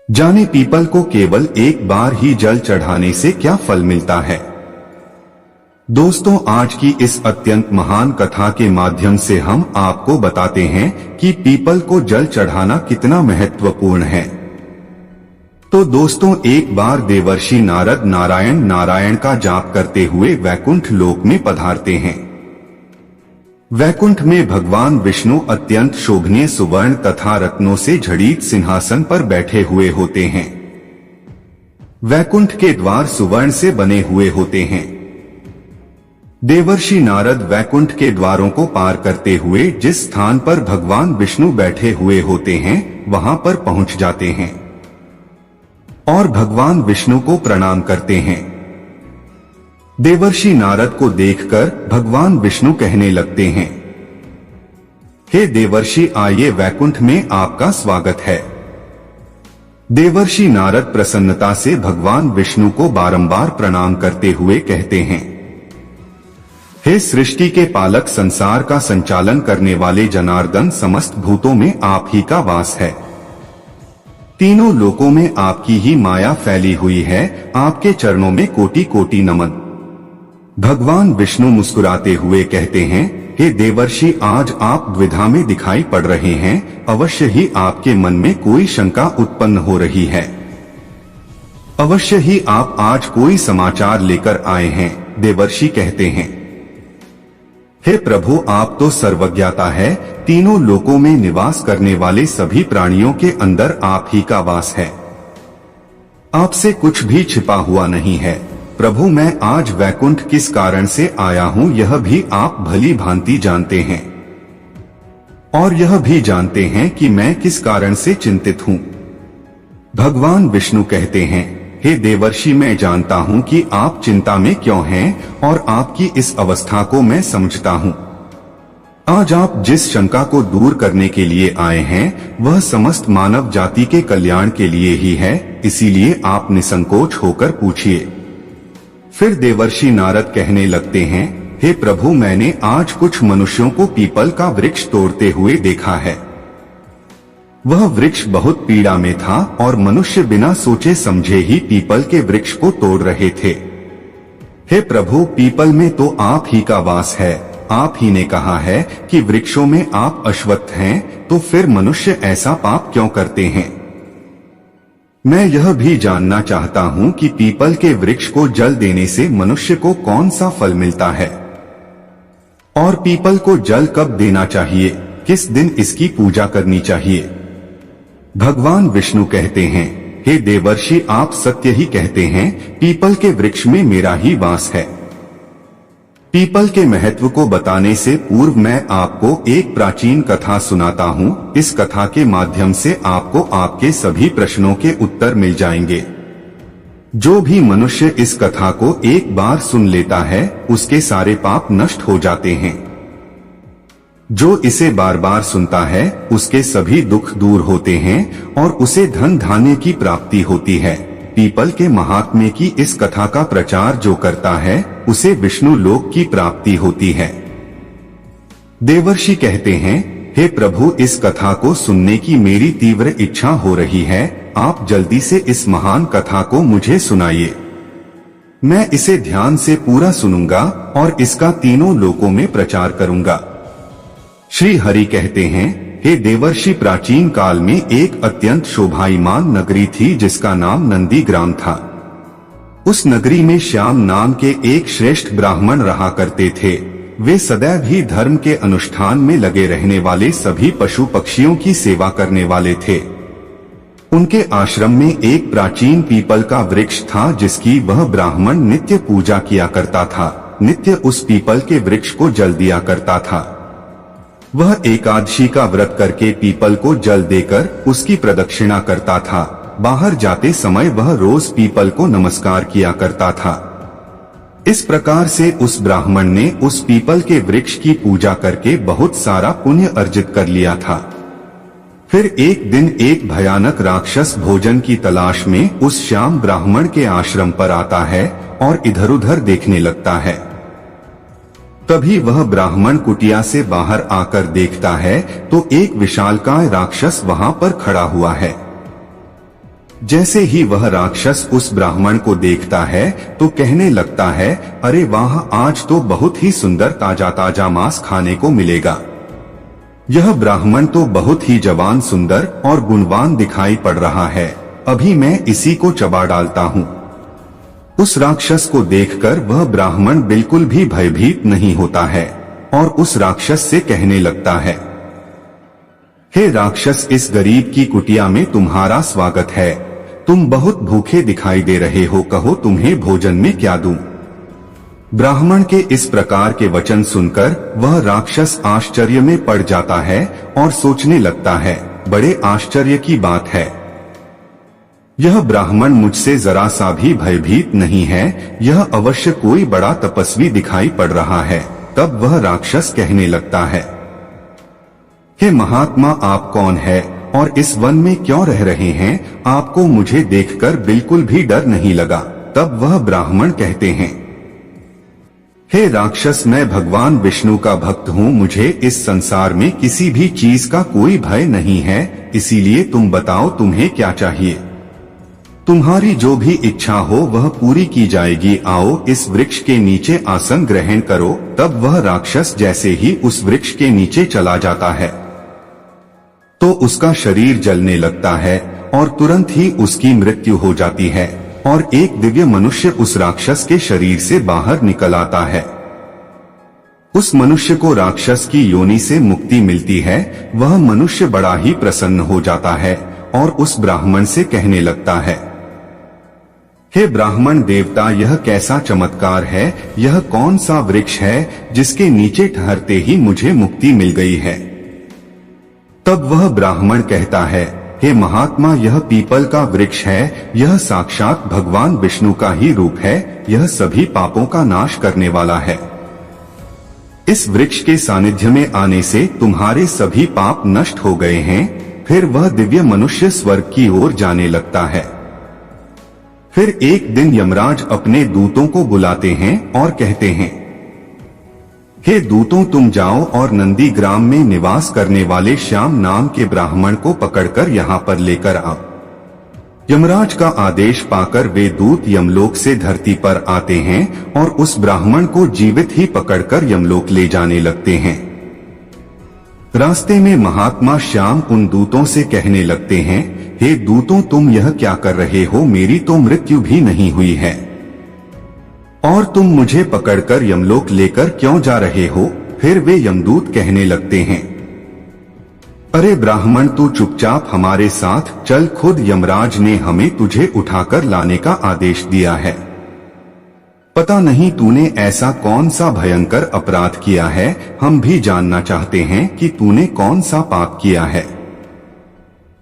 जाने पीपल को केवल एक बार ही जल चढ़ाने से क्या फल मिलता है। दोस्तों, आज की इस अत्यंत महान कथा के माध्यम से हम आपको बताते हैं कि पीपल को जल चढ़ाना कितना महत्वपूर्ण है। तो दोस्तों, एक बार देवर्षि नारद नारायण नारायण का जाप करते हुए वैकुंठ लोक में पधारते हैं। वैकुंठ में भगवान विष्णु अत्यंत शोभनीय सुवर्ण तथा रत्नों से जड़ित सिंहासन पर बैठे हुए होते हैं। वैकुंठ के द्वार सुवर्ण से बने हुए होते हैं। देवर्षि नारद वैकुंठ के द्वारों को पार करते हुए जिस स्थान पर भगवान विष्णु बैठे हुए होते हैं वहां पर पहुंच जाते हैं और भगवान विष्णु को प्रणाम करते हैं। देवर्षि नारद को देखकर भगवान विष्णु कहने लगते हैं, हे देवर्षि, आइए, वैकुंठ में आपका स्वागत है। देवर्षि नारद प्रसन्नता से भगवान विष्णु को बारंबार प्रणाम करते हुए कहते हैं, हे सृष्टि के पालक, संसार का संचालन करने वाले जनार्दन, समस्त भूतों में आप ही का वास है। तीनों लोकों में आपकी ही माया फैली हुई है। आपके चरणों में कोटि कोटि नमन। भगवान विष्णु मुस्कुराते हुए कहते हैं, हे देवर्षि, आज आप द्विधा में दिखाई पड़ रहे हैं। अवश्य ही आपके मन में कोई शंका उत्पन्न हो रही है। अवश्य ही आप आज कोई समाचार लेकर आए हैं। देवर्षि कहते हैं, हे प्रभु, आप तो सर्वज्ञाता है। तीनों लोकों में निवास करने वाले सभी प्राणियों के अंदर आप ही का वास है। आपसे कुछ भी छिपा हुआ नहीं है। प्रभु, मैं आज वैकुंठ किस कारण से आया हूँ यह भी आप भली भांति जानते हैं और यह भी जानते हैं कि मैं किस कारण से चिंतित हूँ। भगवान विष्णु कहते हैं, हे देवर्षि, मैं जानता हूँ कि आप चिंता में क्यों हैं और आपकी इस अवस्था को मैं समझता हूँ। आज आप जिस शंका को दूर करने के लिए आए हैं वह समस्त मानव जाति के कल्याण के लिए ही है, इसीलिए आप निसंकोच होकर पूछिए। फिर देवर्षि नारद कहने लगते हैं, हे प्रभु, मैंने आज कुछ मनुष्यों को पीपल का वृक्ष तोड़ते हुए देखा है। वह वृक्ष बहुत पीड़ा में था और मनुष्य बिना सोचे समझे ही पीपल के वृक्ष को तोड़ रहे थे। हे प्रभु, पीपल में तो आप ही का वास है। आप ही ने कहा है कि वृक्षों में आप अश्वत्थ हैं, तो फिर मनुष्य ऐसा पाप क्यों करते हैं। मैं यह भी जानना चाहता हूँ कि पीपल के वृक्ष को जल देने से मनुष्य को कौन सा फल मिलता है और पीपल को जल कब देना चाहिए, किस दिन इसकी पूजा करनी चाहिए। भगवान विष्णु कहते हैं, हे देवर्षि, आप सत्य ही कहते हैं। पीपल के वृक्ष में मेरा ही वास है। पीपल के महत्व को बताने से पूर्व मैं आपको एक प्राचीन कथा सुनाता हूँ। इस कथा के माध्यम से आपको आपके सभी प्रश्नों के उत्तर मिल जाएंगे। जो भी मनुष्य इस कथा को एक बार सुन लेता है उसके सारे पाप नष्ट हो जाते हैं। जो इसे बार बार सुनता है उसके सभी दुख दूर होते हैं और उसे धन धान्य की प्राप्ति होती है। पीपल के महात्म्य की इस कथा का प्रचार जो करता है उसे विष्णु लोक की प्राप्ति होती है। देवर्षि कहते हैं, हे प्रभु, इस कथा को सुनने की मेरी तीव्र इच्छा हो रही है। आप जल्दी से इस महान कथा को मुझे सुनाइए। मैं इसे ध्यान से पूरा सुनूंगा और इसका तीनों लोकों में प्रचार करूंगा। श्री हरि कहते हैं, हे देवर्षि, प्राचीन काल में एक अत्यंत शोभायमान नगरी थी जिसका नाम नंदी ग्राम था। उस नगरी में श्याम नाम के एक श्रेष्ठ ब्राह्मण रहा करते थे। वे सदैव ही धर्म के अनुष्ठान में लगे रहने वाले सभी पशु पक्षियों की सेवा करने वाले थे। उनके आश्रम में एक प्राचीन पीपल का वृक्ष था जिसकी वह ब्राह्मण नित्य पूजा किया करता था। नित्य उस पीपल के वृक्ष को जल दिया करता था। वह एकादशी का व्रत करके पीपल को जल देकर उसकी प्रदक्षिणा करता था। बाहर जाते समय वह रोज पीपल को नमस्कार किया करता था। इस प्रकार से उस ब्राह्मण ने उस पीपल के वृक्ष की पूजा करके बहुत सारा पुण्य अर्जित कर लिया था। फिर एक दिन एक भयानक राक्षस भोजन की तलाश में उस श्याम ब्राह्मण के आश्रम पर आता है और इधर उधर देखने लगता है। तभी वह ब्राह्मण कुटिया से बाहर आकर देखता है तो एक विशालकाय राक्षस वहां पर खड़ा हुआ है। जैसे ही वह राक्षस उस ब्राह्मण को देखता है तो कहने लगता है, अरे वाह, आज तो बहुत ही सुंदर ताजा ताजा मांस खाने को मिलेगा। यह ब्राह्मण तो बहुत ही जवान, सुंदर और गुणवान दिखाई पड़ रहा है, अभी मैं इसी को चबा डालता हूँ। उस राक्षस को देखकर वह ब्राह्मण बिल्कुल भी भयभीत नहीं होता है और उस राक्षस से कहने लगता है, हे राक्षस, इस गरीब की कुटिया में तुम्हारा स्वागत है। तुम बहुत भूखे दिखाई दे रहे हो, कहो तुम्हें भोजन में क्या दूं? ब्राह्मण के इस प्रकार के वचन सुनकर वह राक्षस आश्चर्य में पड़ जाता है और सोचने लगता है, बड़े आश्चर्य की बात है, यह ब्राह्मण मुझसे जरा सा भी भयभीत नहीं है, यह अवश्य कोई बड़ा तपस्वी दिखाई पड़ रहा है। तब वह राक्षस कहने लगता है, हे महात्मा, आप कौन है और इस वन में क्यों रह रहे हैं? आपको मुझे देखकर बिल्कुल भी डर नहीं लगा। तब वह ब्राह्मण कहते हैं, हे राक्षस, मैं भगवान विष्णु का भक्त हूँ, मुझे इस संसार में किसी भी चीज का कोई भय नहीं है, इसीलिए तुम बताओ तुम्हें क्या चाहिए? तुम्हारी जो भी इच्छा हो वह पूरी की जाएगी, आओ इस वृक्ष के नीचे आसन ग्रहण करो। तब वह राक्षस जैसे ही उस वृक्ष के नीचे चला जाता है तो उसका शरीर जलने लगता है और तुरंत ही उसकी मृत्यु हो जाती है और एक दिव्य मनुष्य उस राक्षस के शरीर से बाहर निकल आता है। उस मनुष्य को राक्षस की योनि से मुक्ति मिलती है। वह मनुष्य बड़ा ही प्रसन्न हो जाता है और उस ब्राह्मण से कहने लगता है, हे ब्राह्मण देवता, यह कैसा चमत्कार है, यह कौन सा वृक्ष है जिसके नीचे ठहरते ही मुझे मुक्ति मिल गई है? तब वह ब्राह्मण कहता है, हे महात्मा, यह पीपल का वृक्ष है, यह साक्षात भगवान विष्णु का ही रूप है, यह सभी पापों का नाश करने वाला है। इस वृक्ष के सानिध्य में आने से तुम्हारे सभी पाप नष्ट हो गए हैं। फिर वह दिव्य मनुष्य स्वर्ग की ओर जाने लगता है। फिर एक दिन यमराज अपने दूतों को बुलाते हैं और कहते हैं, हे दूतों, तुम जाओ और नंदी ग्राम में निवास करने वाले श्याम नाम के ब्राह्मण को पकड़कर यहाँ पर लेकर आओ। यमराज का आदेश पाकर वे दूत यमलोक से धरती पर आते हैं और उस ब्राह्मण को जीवित ही पकड़कर यमलोक ले जाने लगते हैं। रास्ते में महात्मा श्याम उन दूतों से कहने लगते हैं, हे दूतों, तुम यह क्या कर रहे हो? मेरी तो मृत्यु भी नहीं हुई है और तुम मुझे पकड़कर यमलोक लेकर क्यों जा रहे हो? फिर वे यमदूत कहने लगते हैं, अरे ब्राह्मण, तू चुपचाप हमारे साथ चल, खुद यमराज ने हमें तुझे उठाकर लाने का आदेश दिया है। पता नहीं तूने ऐसा कौन सा भयंकर अपराध किया है, हम भी जानना चाहते हैं कि तूने कौन सा पाप किया है।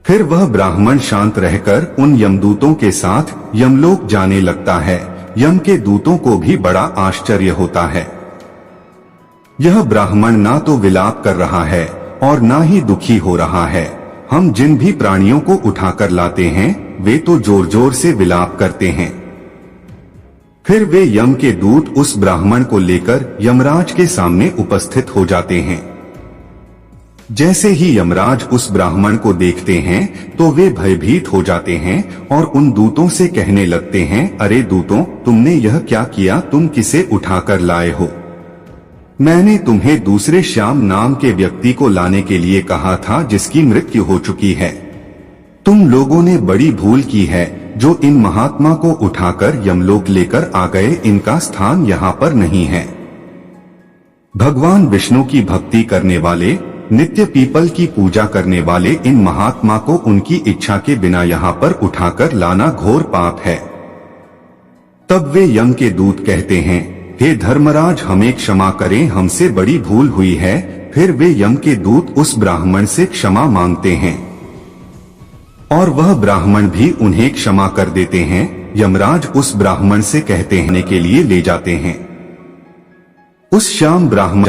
फिर वह ब्राह्मण शांत रहकर उन यमदूतों के साथ यमलोक जाने लगता है। यम के दूतों को भी बड़ा आश्चर्य होता है। यह ब्राह्मण ना तो विलाप कर रहा है और ना ही दुखी हो रहा है। हम जिन भी प्राणियों को उठाकर लाते हैं वे तो जोर जोर से विलाप करते हैं। फिर वे यम के दूत उस ब्राह्मण को लेकर यमराज के सामने उपस्थित हो जाते हैं। जैसे ही यमराज उस ब्राह्मण को देखते हैं तो वे भयभीत हो जाते हैं और उन दूतों से कहने लगते हैं, अरे दूतों, तुमने यह क्या किया? तुम किसे उठाकर लाए हो? मैंने तुम्हें दूसरे श्याम नाम के व्यक्ति को लाने के लिए कहा था जिसकी मृत्यु हो चुकी है। तुम लोगों ने बड़ी भूल की है जो इन महात्मा को उठाकर यमलोक लेकर आ गए। इनका स्थान यहाँ पर नहीं है। भगवान विष्णु की भक्ति करने वाले, नित्य पीपल की पूजा करने वाले इन महात्मा को उनकी इच्छा के बिना यहाँ पर उठाकर लाना घोर पाप है। तब वे यम के दूत कहते हैं, हे धर्मराज, हमें क्षमा करें, हमसे बड़ी भूल हुई है। फिर वे यम के दूत उस ब्राह्मण से क्षमा मांगते हैं और वह ब्राह्मण भी उन्हें क्षमा कर देते हैं। यमराज उस ब्राह्मण से कहते हैं के लिए ले जाते हैं। उस श्याम ब्राह्मण